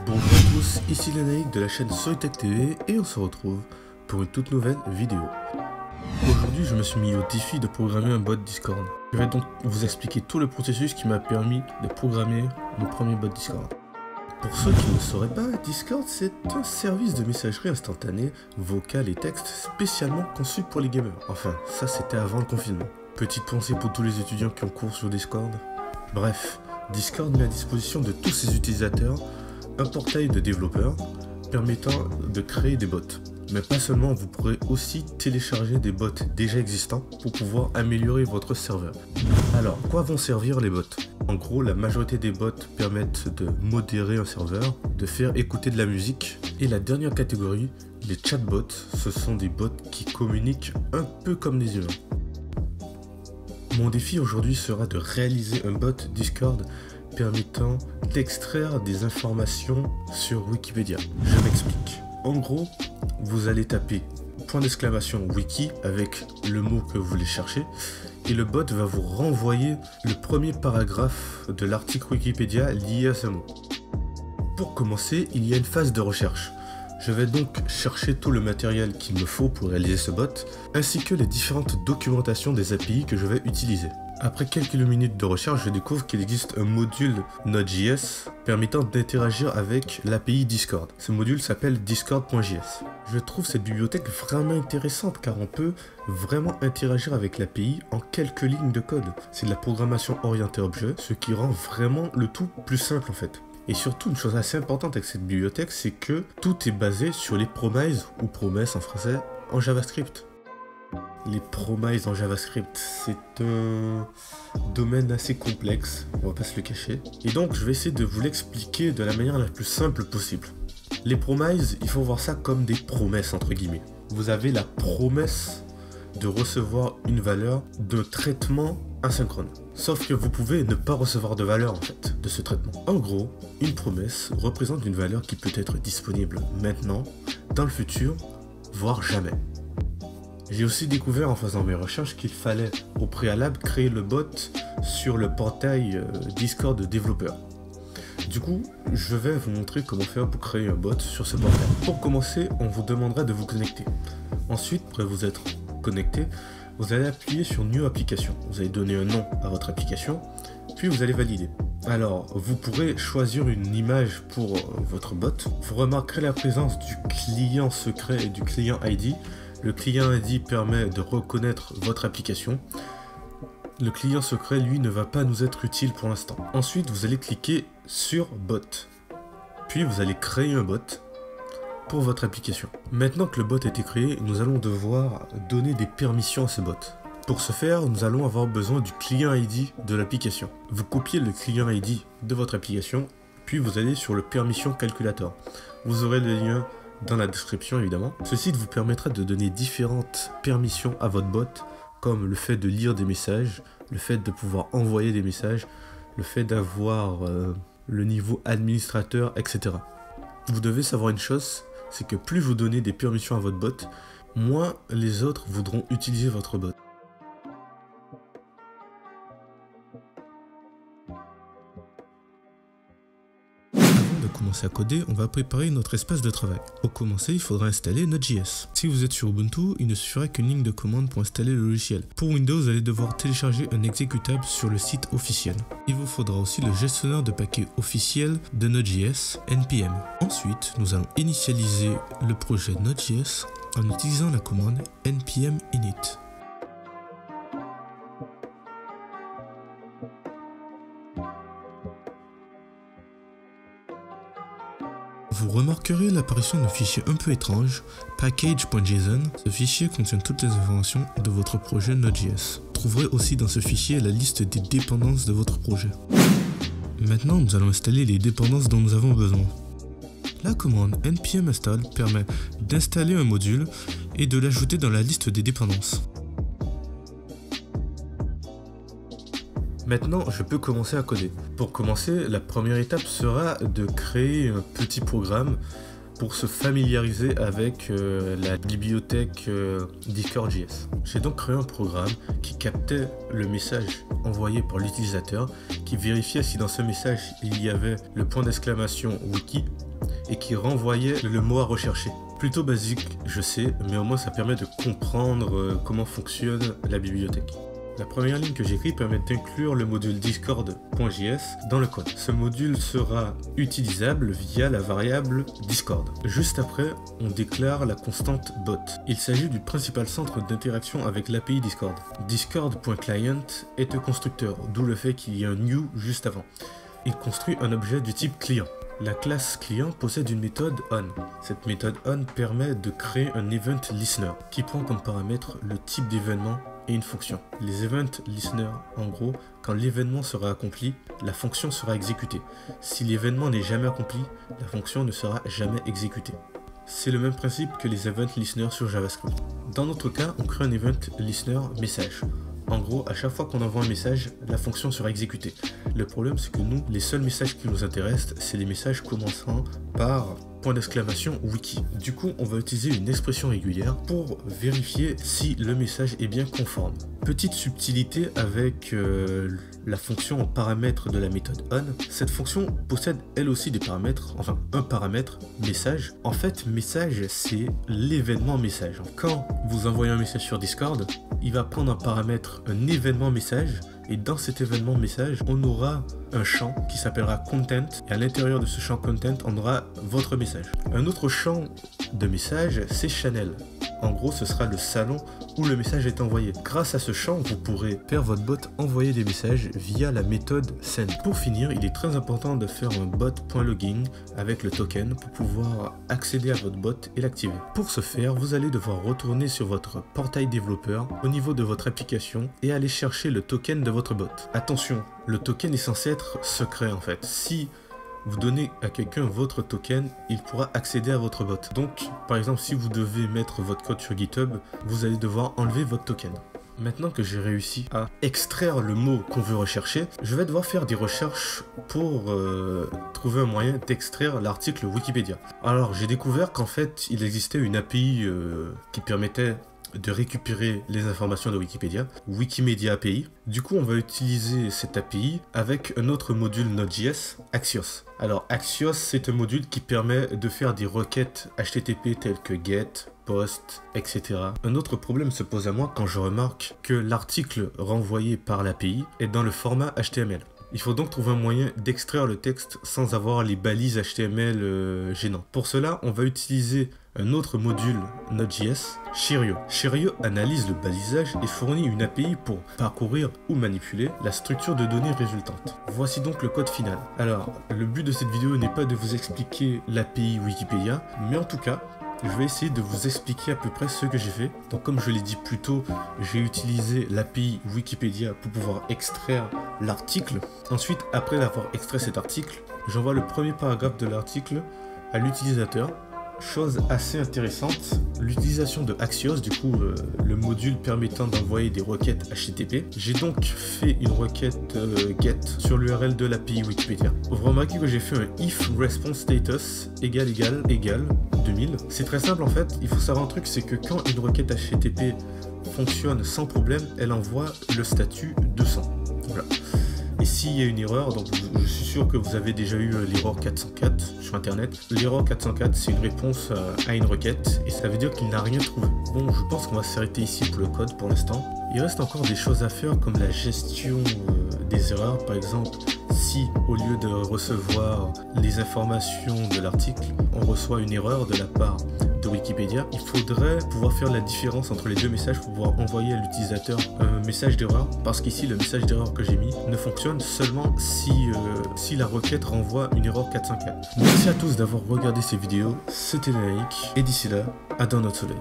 Bonjour à tous, ici Lanaïk de la chaîne Soitech TV et on se retrouve pour une toute nouvelle vidéo. Aujourd'hui je me suis mis au défi de programmer un bot Discord. Je vais donc vous expliquer tout le processus qui m'a permis de programmer mon premier bot Discord. Pour ceux qui ne sauraient pas, Discord c'est un service de messagerie instantanée, vocale et texte spécialement conçu pour les gamers. Enfin, ça c'était avant le confinement. Petite pensée pour tous les étudiants qui ont cours sur Discord. Bref, Discord met à disposition de tous ses utilisateurs un portail de développeurs permettant de créer des bots. Mais pas seulement, vous pourrez aussi télécharger des bots déjà existants pour pouvoir améliorer votre serveur. Alors, à quoi vont servir les bots? En gros, la majorité des bots permettent de modérer un serveur, de faire écouter de la musique. Et la dernière catégorie, les chatbots, ce sont des bots qui communiquent un peu comme des humains. Mon défi aujourd'hui sera de réaliser un bot Discord permettant d'extraire des informations sur Wikipédia. Je m'explique. En gros, vous allez taper !wiki avec le mot que vous voulez chercher et le bot va vous renvoyer le premier paragraphe de l'article Wikipédia lié à ce mot. Pour commencer, il y a une phase de recherche. Je vais donc chercher tout le matériel qu'il me faut pour réaliser ce bot, ainsi que les différentes documentations des API que je vais utiliser. Après quelques minutes de recherche, je découvre qu'il existe un module Node.js permettant d'interagir avec l'API Discord. Ce module s'appelle discord.js. Je trouve cette bibliothèque vraiment intéressante car on peut vraiment interagir avec l'API en quelques lignes de code. C'est de la programmation orientée objet, ce qui rend vraiment le tout plus simple en fait. Et surtout, une chose assez importante avec cette bibliothèque, c'est que tout est basé sur les promises, ou promesses en français, en JavaScript. Les promises en JavaScript, c'est un domaine assez complexe, on va pas se le cacher. Et donc, je vais essayer de vous l'expliquer de la manière la plus simple possible. Les promises, il faut voir ça comme des promesses, entre guillemets. Vous avez la promesse de recevoir une valeur de traitement asynchrone. Sauf que vous pouvez ne pas recevoir de valeur en fait de ce traitement. En gros, une promesse représente une valeur qui peut être disponible maintenant, dans le futur, voire jamais. J'ai aussi découvert en faisant mes recherches qu'il fallait au préalable créer le bot sur le portail Discord de développeurs. Du coup, je vais vous montrer comment faire pour créer un bot sur ce portail. Pour commencer, on vous demandera de vous connecter. Ensuite, après vous être connecté, vous allez appuyer sur New Application. Vous allez donner un nom à votre application, puis vous allez valider. Alors, vous pourrez choisir une image pour votre bot. Vous remarquerez la présence du client secret et du client ID. Le client ID permet de reconnaître votre application. Le client secret, lui, ne va pas nous être utile pour l'instant. Ensuite, vous allez cliquer sur Bot. Puis, vous allez créer un bot pour votre application. Maintenant que le bot a été créé, nous allons devoir donner des permissions à ce bot. Pour ce faire, nous allons avoir besoin du client ID de l'application. Vous copiez le client ID de votre application, puis vous allez sur le Permission Calculator. Vous aurez le lien dans la description évidemment. Ce site vous permettra de donner différentes permissions à votre bot, comme le fait de lire des messages, le fait de pouvoir envoyer des messages, le fait d'avoir le niveau administrateur, etc. Vous devez savoir une chose, c'est que plus vous donnez des permissions à votre bot, moins les autres voudront utiliser votre bot. Avant de commencer à coder, on va préparer notre espace de travail. Pour commencer, il faudra installer Node.js. Si vous êtes sur Ubuntu, il ne suffira qu'une ligne de commande pour installer le logiciel. Pour Windows, vous allez devoir télécharger un exécutable sur le site officiel. Il vous faudra aussi le gestionnaire de paquets officiel de Node.js, NPM. Ensuite, nous allons initialiser le projet Node.js en utilisant la commande npm init. Vous remarquerez l'apparition d'un fichier un peu étrange, package.json. Ce fichier contient toutes les informations de votre projet Node.js. Vous trouverez aussi dans ce fichier la liste des dépendances de votre projet. Maintenant, nous allons installer les dépendances dont nous avons besoin. La commande npm install permet d'installer un module et de l'ajouter dans la liste des dépendances. Maintenant, je peux commencer à coder. Pour commencer, la première étape sera de créer un petit programme pour se familiariser avec la bibliothèque Discord.js. J'ai donc créé un programme qui captait le message envoyé par l'utilisateur, qui vérifiait si dans ce message il y avait le point d'exclamation wiki et qui renvoyait le mot à rechercher. Plutôt basique, je sais, mais au moins ça permet de comprendre comment fonctionne la bibliothèque. La première ligne que j'écris permet d'inclure le module discord.js dans le code. Ce module sera utilisable via la variable discord. Juste après, on déclare la constante bot. Il s'agit du principal centre d'interaction avec l'API Discord. Discord.client est un constructeur, d'où le fait qu'il y ait un new juste avant. Il construit un objet du type client. La classe client possède une méthode on. Cette méthode on permet de créer un event listener qui prend comme paramètre le type d'événement et une fonction. Les event listener, en gros, quand l'événement sera accompli, la fonction sera exécutée. Si l'événement n'est jamais accompli, la fonction ne sera jamais exécutée. C'est le même principe que les event listeners sur JavaScript. Dans notre cas, on crée un event listener message. En gros, à chaque fois qu'on envoie un message, la fonction sera exécutée. Le problème, c'est que nous, les seuls messages qui nous intéressent, c'est les messages commençant par point d'exclamation wiki. Du coup, on va utiliser une expression régulière pour vérifier si le message est bien conforme. Petite subtilité avec la fonction en paramètre de la méthode on. Cette fonction possède elle aussi des paramètres, enfin un paramètre message. En fait, message, c'est l'événement message. Quand vous envoyez un message sur Discord, il va prendre un paramètre, un événement message, et dans cet événement message, on aura un champ qui s'appellera content, et à l'intérieur de ce champ content, on aura votre message. Un autre champ de message, c'est channel. En gros, ce sera le salon où le message est envoyé. Grâce à ce champ, vous pourrez faire votre bot envoyer des messages via la méthode send. Pour finir, il est très important de faire un bot.login avec le token pour pouvoir accéder à votre bot et l'activer. Pour ce faire, vous allez devoir retourner sur votre portail développeur au niveau de votre application et aller chercher le token de votre bot. Attention, le token est censé être secret en fait. Si vous donnez à quelqu'un votre token, il pourra accéder à votre bot. Donc, par exemple, si vous devez mettre votre code sur GitHub, vous allez devoir enlever votre token. Maintenant que j'ai réussi à extraire le mot qu'on veut rechercher, je vais devoir faire des recherches pour trouver un moyen d'extraire l'article Wikipédia. Alors, j'ai découvert qu'en fait, il existait une API qui permettait de récupérer les informations de Wikipédia, Wikimedia API. Du coup, on va utiliser cette API avec un autre module Node.js, Axios. Alors, Axios, c'est un module qui permet de faire des requêtes HTTP telles que get, post, etc. Un autre problème se pose à moi quand je remarque que l'article renvoyé par l'API est dans le format HTML. Il faut donc trouver un moyen d'extraire le texte sans avoir les balises HTML gênantes. Pour cela, on va utiliser un autre module Node.js, Cheerio. Cheerio analyse le balisage et fournit une API pour parcourir ou manipuler la structure de données résultante. Voici donc le code final. Alors, le but de cette vidéo n'est pas de vous expliquer l'API Wikipédia, mais en tout cas, je vais essayer de vous expliquer à peu près ce que j'ai fait. Donc comme je l'ai dit plus tôt, j'ai utilisé l'API Wikipédia pour pouvoir extraire l'article. Ensuite, après avoir extrait cet article, j'envoie le premier paragraphe de l'article à l'utilisateur. Chose assez intéressante, l'utilisation de Axios, du coup le module permettant d'envoyer des requêtes HTTP. J'ai donc fait une requête get sur l'URL de l'API Wikipédia. Vous remarquez que j'ai fait un if response status égale 2000. C'est très simple en fait, il faut savoir un truc, c'est que quand une requête HTTP fonctionne sans problème, elle envoie le statut 200. Voilà. Et s'il y a une erreur, donc je suis sûr que vous avez déjà eu l'erreur 404 sur internet. L'erreur 404, c'est une réponse à une requête et ça veut dire qu'il n'a rien trouvé. Bon, je pense qu'on va s'arrêter ici pour le code pour l'instant. Il reste encore des choses à faire comme la gestion des erreurs. Par exemple, si au lieu de recevoir les informations de l'article, on reçoit une erreur de la part de Wikipédia, il faudrait pouvoir faire la différence entre les deux messages pour pouvoir envoyer à l'utilisateur un message d'erreur, parce qu'ici le message d'erreur que j'ai mis ne fonctionne seulement si la requête renvoie une erreur 404. Merci à tous d'avoir regardé ces vidéos, c'était Naik, et d'ici là, à dans notre soleil.